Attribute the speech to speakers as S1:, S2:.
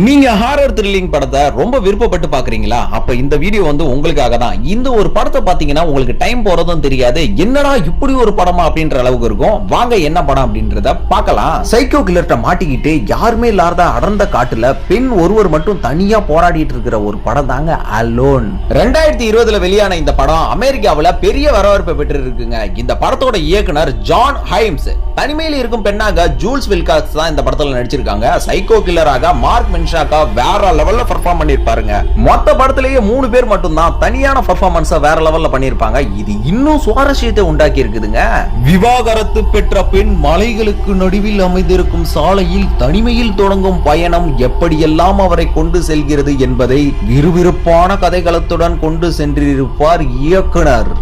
S1: நீங்க horror thrilling படத்தை ரொம்ப விருப்பப்பட்டு பாக்குறீங்களா? அப்ப இந்த வீடியோ உங்களுக்காக தான். இந்த ஒரு படத்தை பாத்தீங்கன்னா உங்களுக்கு டைம் போறதும் தெரியாது, என்னடா இப்படி ஒரு படமா அப்படின்ற அளவுக்கு இருக்கும். வாங்க என்ன படம் அப்படின்றத பார்க்கலாம். சைக்கோ கில்லர்ட்ட மாட்டிக்கிட்டு யாருமே இல்லாத அடர்ந்த காட்டுல பெண் ஒருவர் மட்டும் தனியா போராடிட்டு இருக்கிற ஒரு படம் தாங்க அலோன். 2020 வெளியான இந்த படம் அமெரிக்காவுல பெரிய வரவேற்பை பெற்று இருக்குங்க. இந்த படத்தோட இயக்குனர் ஜான் ஹைம்ஸ், தனிமையில் இருக்கும் பெண்ணாக ஜூல்ஸ் வில்காக்ஸ் தான் இந்த படத்துல நடிச்சிருக்காங்க. சைக்கோ கில்லராக மார்க் மென்ஷாக்கா வேற லெவல்ல பெர்ஃபார்ம் பண்ணிருப்பாருங்க. மொத்த படத்திலேயே 3 பேர் மட்டும் தான் தனியான பெர்ஃபார்மன்ஸ வேற லெவல்ல பண்ணிருப்பாங்க. இது இன்னும் சுவாரஸ்யத்தை உண்டாக்கி இருக்குதுங்க. விவாகரத்து பெற்ற பெண் மலைகளுக்கு நடுவில் அமைந்திருக்கும் சாலையில் தனிமையில் தொடங்கும் பயணம் எப்படியெல்லாம் அவரை கொண்டு செல்கிறது என்பதை விறுவிறுப்பான கதைகளத்துடன் கொண்டு சென்றிருப்பார் இயக்குனர்.